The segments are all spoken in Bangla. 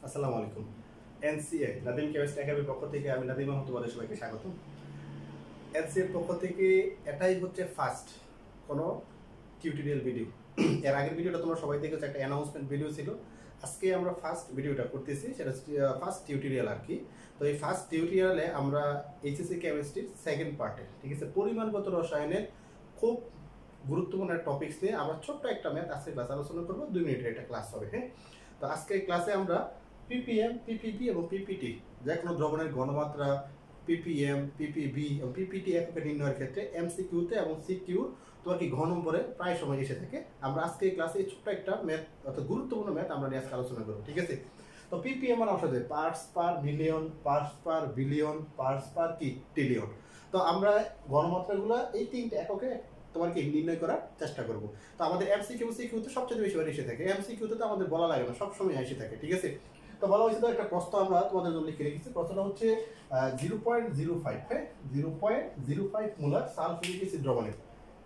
আসসালামু আলাইকুম। এনসিএ নাদিম কেমিস্ট্রি একাডেমির পক্ষ থেকে আমি নাদিম আহমদ তোমাদের সবাইকে স্বাগতম। এনসিএর পক্ষ থেকে এটাই হচ্ছে ফার্স্ট কোনো টিউটোরিয়াল ভিডিও। এর আগের ভিডিওটা তোমরা সবাই দেখেছো, একটা অ্যানাউন্সমেন্ট ভিডিও ছিল। আজকে আমরা ফার্স্ট ভিডিওটা করতেছি, সেটা ফার্স্ট টিউটোরিয়াল আর কি। তো এই ফার্স্ট টিউটোরিয়ালে আমরা এইচএসসি কেমিস্ট্রির সেকেন্ড পার্টে, ঠিক আছে, পরিমাণগত রসায়নের খুব গুরুত্বপূর্ণ একটা টপিকস নিয়ে আমরা ছোট্ট একটা ম্যাথ আজকে ক্লাস আলোচনা করবো। 2 মিনিটের একটা ক্লাস হবে। হ্যাঁ, তো আজকের ক্লাসে আমরা পিপিএম, পিপিবি এবং পিপিটি, যে কোনো দ্রবণের ঘনমাত্রা, পিপিএম, পিপিবি এবং পিপিটি এককে নির্ণয়ের ক্ষেত্রে এমসিকিউতে এবং সিকিউ তোমার কি ঘন নম্বরে প্রায় সময় এসে থাকে। আমরা আজকে এই ক্লাসে ছোট্ট একটা ম্যাথ অর্থাৎ গুরুত্বপূর্ণ ম্যাথ আমরা নিয়ে আজকে আলোচনা করবো, ঠিক আছে। তো পিপিএম মানে আসলে parts per million, parts per billion, parts per কি ট্রিলিয়ন। তো আমরা ঘনমাত্রাগুলো এই তিনটে এককে তোমার কি নির্ণয় করার চেষ্টা করব। তো আমাদের এমসিকিউ সিকিউতে সবচেয়ে বেশি বার এসে থাকে, এমসিকিউতে তো আমাদের বলা লাগে না, সবসময় এসে থাকে, ঠিক আছে। তো বলা হয়েছে, তো একটা প্রশ্ন আমরা তোমাদের জন্য লিখে রেখেছি। প্রশ্নটা হচ্ছে 0.05, হ্যাঁ, 0.05 মোলার সালফিউরিক অ্যাসিড দ্রবণের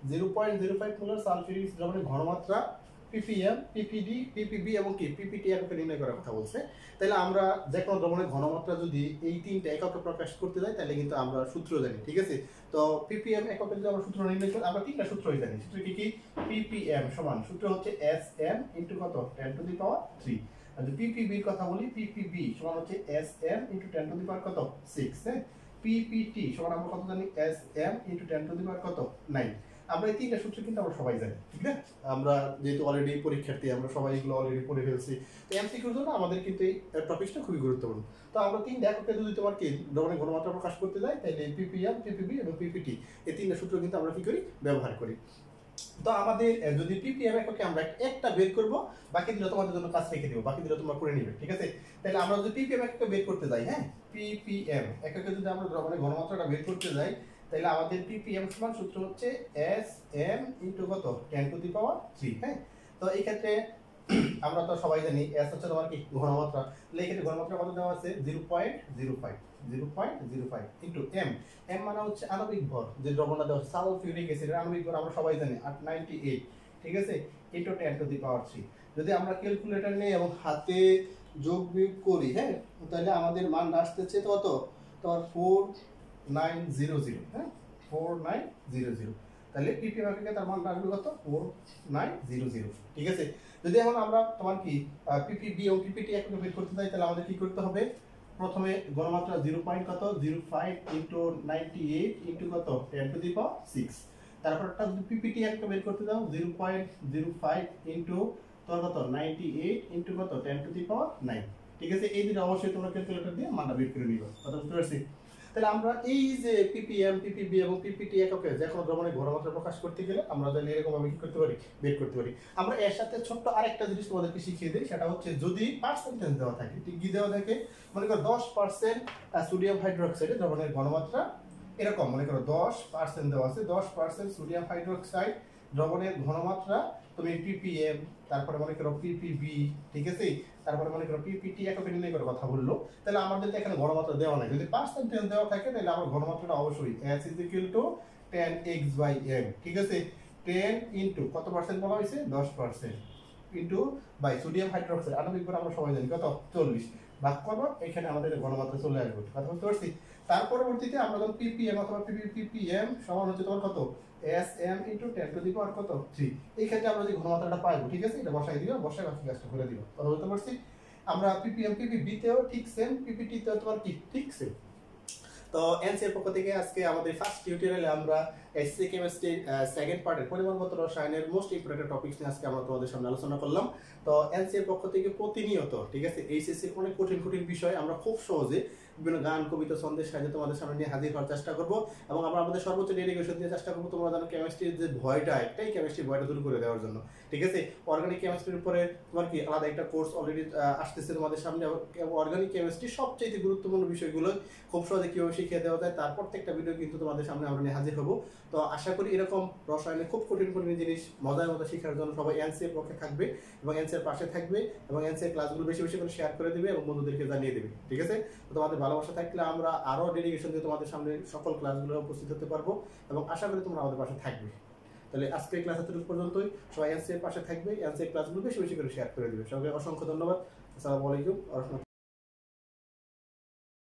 0.05 মোলার সালফিউরিক অ্যাসিড দ্রবণের ঘনমাত্রা পিপিএম, পিপিডি, পিপিবি এবং কি পিপিটি এককে নির্ণয় করার কথা বলছে। তাহলে আমরা যে কোনো দ্রবণের ঘনমাত্রা যদি এই তিনটা এককে প্রকাশ করতে যাই, তাহলে কিন্তু আমরা সূত্র জানি, ঠিক আছে। তো পিপিএম এককে যদি আমরা সূত্র নির্ণয় করি, আমরা তিনটা সূত্রই জানি। সূত্র কি কি? পিপিএম সমান সূত্র হচ্ছে এসএম ইনটু কত 10 টু দি পাওয়ার 3। আর যদি পিপিবির কথা বলি, পিপিবি সমান হচ্ছে এসএম ইনটু 10 টু দি পাওয়ার কত 6। হ্যাঁ, পিপিটি সমান আমরা কত জানি? এসএম ইনটু 10 টু দি পাওয়ার কত 9। আমরা এই তিনটা সূত্র কিন্তু আমরা সবাই জানি, ঠিক আছে। আমরা যেহেতু অলরেডি পরীক্ষার্থী, আমরা সবাই এগুলো অলরেডি পড়ে ফেলছি। তো এমসিকিউর জন্য আমাদের কিন্তু এই টপিকটা খুবই গুরুত্বপূর্ণ। তো আমরা তিনটা এককে যদি তোমার কি দ্রবণের ঘনমাত্রা প্রকাশ করতে যাই, তাহলে পিপিএম, পিপিবি এবং পিপিটি এই তিনটা সূত্র কিন্তু আমরা কি করি? ব্যবহার করি। তো আমাদের যদি পিপিএম এককে আমরা একটা বের করব, বাকি দিলে তোমাদের জন্য কাজ রেখে দেবো, বাকি দিলে তোমরা করে নিবে, ঠিক আছে। তাহলে আমরা যদি পিপিএম এককে বের করতে যাই, হ্যাঁ, পিপিএম এককে যদি আমরা দ্রবণের ঘনমাত্রাটা বের করতে যাই, তাহলে আমাদের পিপিএম সমান সূত্র হচ্ছে এস এম ইনটু কত 10 টু দি পাওয়ার 3। হ্যাঁ, তো এই ক্ষেত্রে আমরা তো সবাই জানি এস হচ্ছে তোমার কি ঘনমাত্রা। তাহলে এই ক্ষেত্রে ঘনমাত্রা কত দেওয়া আছে? 0.05 ইনটু এম। এম মানে হচ্ছে আণবিক ভর, যে দ্রবণটা দেওয়া সালফিউরিক অ্যাসিডের আণবিক ভর আমরা সবাই জানি 898, ঠিক আছে, ইনটু 10 টু দি পাওয়ার 3। যদি আমরা ক্যালকুলেটর নিই এবং হাতে যোগ বিয়োগ করি, হ্যাঁ, তাহলে আমাদের মান আসতেছে কত? তোমার 4900। হ্যাঁ, 4900। তাহলে পিপিএম এককে তার মান আসবে কত? 4900, ঠিক আছে। যদি এখন আমরা তোমার কি পিপিবি এবং পিপিটি এককে বের করতে চাই, তাহলে আমাদের কি করতে হবে? প্রথমে ঘনমাত্রা 0.05 ইনটু 98 ইনটু কত 10 টু দি পাওয়ার 6। তারপরটা যদি পিপিটি এককে বের করতে দাও, 0.05 ইনটু তোমার কত 98 ইনটু কত 10 টু দি পাওয়ার 9, ঠিক আছে। এই দুটো অবশ্যই তোমরা ক্যালকুলেটর দিয়ে মানটা বের করে নিবা, কথা বুঝতে পারছি। তাহলে আমরা এই যে পিপিএম, পিপিবি এবং পিপিটি এককে যে কোনো দ্রবণের ঘনমাত্রা প্রকাশ করতে গেলে আমরা তাহলে এরকম ভাবে কি করতে পারি? বের করতে পারি। আমরা এর সাথে ছোট্ট আরেকটা জিনিস তোমাদেরকে শিখিয়ে দিই, সেটা হচ্ছে যদি পার্সেন্টেজ দেওয়া থাকে, ঠিক কি দেওয়া থাকে? মনে করো 10% সোডিয়াম হাইড্রোক্সাইডে দ্রবণের ঘনমাত্রা এরকম, মনে করো 10% দেওয়া আছে, 10% সোডিয়াম হাইড্রোক্সাইড দ্রবণের ঘনমাত্রা তুমি পিপিএম, তারপরে মনে করো পিপিবি, ঠিক আছে, তারপরে মনে করো পিপিটি এককে নির্ণয় করে কথা বললো। তাহলে আমাদের তো এখানে ঘনমাত্রা দেওয়া নাই, যদি পার্সেন্টেজ দেওয়া থাকে তাহলে আমার ঘনমাত্রাটা অবশ্যই S = 10x/m, ঠিক আছে। 10 ইনটু কত পার্সেন্ট বলা হয়েছে? 10% ইনটু বাই সোডিয়াম হাইড্রোক্সাইড আণবিক ভর আমরা সবাই জানি কত 40, ভাগ করব, এখানে আমাদের ঘনমাত্রা চলে আসবে, কথা বুঝতে পারছি। তার পরবর্তীতে আমরা যখন পিপিএম অথবা পিপিএম সমান হচ্ছে তোমার কত এসএম ইনটু 10 টু দি পাওয়ার কত 3। এই ক্ষেত্রে আমরা যে ঘনমাত্রাটা পাইবো, ঠিক আছে, এটা বসাই দিও, বসাই বাকি কাজটা করে দিও, কথা বলতে পারছি। আমরা পিপিএম পিপিবি তেও ঠিক সেম, পিপিটি তেও তোমার কি ঠিক সেম। তো এনসিএর পক্ষ থেকে আজকে আমাদের ফার্স্ট টিউটোরিয়ালে আমরা এসসি কেমিস্ট্রি সেকেন্ড পার্টের পরিমাণগত রসায়নের মোস্ট ইম্পর্টেন্ট টপিকস নিয়ে আজকে আমরা তোমাদের সামনে আলোচনা করলাম। তো এনসিএর পক্ষ থেকে প্রতিনিয়ত, ঠিক আছে, এইচএসসি অনেক কঠিন কঠিন বিষয় আমরা খুব সহজে বিভিন্ন গান, কবিতা, ছন্দের সাহায্যে তোমাদের সামনে নিয়ে হাজির হওয়ার চেষ্টা করবো, এবং আমরা আমাদের সর্বোচ্চ ডেডিকেশন দিয়ে চেষ্টা করবো তোমরা জানো কেমিস্ট্রির যে ভয়টা, একটাই কেমিস্ট্রি ভয়টা দূর করে দেওয়ার জন্য, ঠিক আছে। অর্গানিক কেমিস্ট্রির উপরে তোমার কি আলাদা একটা কোর্স অলরেডি আসতেছে তোমাদের সামনে। অর্গানিক কেমিস্ট্রি সবচেয়ে গুরুত্বপূর্ণ বিষয়গুলো খুব সহজে কিভাবে শিখিয়ে দেওয়া যায়, তার প্রত্যেকটা ভিডিও কিন্তু তোমাদের সামনে আমরা নিয়ে হাজির হবো। তো আশা করি এরকম রসায়নে খুব কঠিন কঠিন জিনিস মজার মতো শেখার জন্য সবাই এনসিএর পক্ষে থাকবে এবং এনসিএর পাশে থাকবে, এবং এনসিএর ক্লাসগুলো বেশি বেশি করে শেয়ার করে দিবে এবং বন্ধুদেরকে জানিয়ে দেবে, ঠিক আছে। তো তোমাদের ভালোবাসা থাকলে আমরা আরো ডেডিকেশন দিয়ে তোমাদের সামনে সকল ক্লাসগুলো উপস্থিত হতে পারবো, এবং আশা করি তোমরা আমাদের পাশে থাকবে। তাহলে আজকের ক্লাস এতটুকু পর্যন্তই। সবাই এনসিএর পাশে থাকবে, এনসিএর ক্লাসগুলো বেশি বেশি করে শেয়ার করে দিবে। সবাইকে অসংখ্য ধন্যবাদ। আসসালামু আলাইকুম।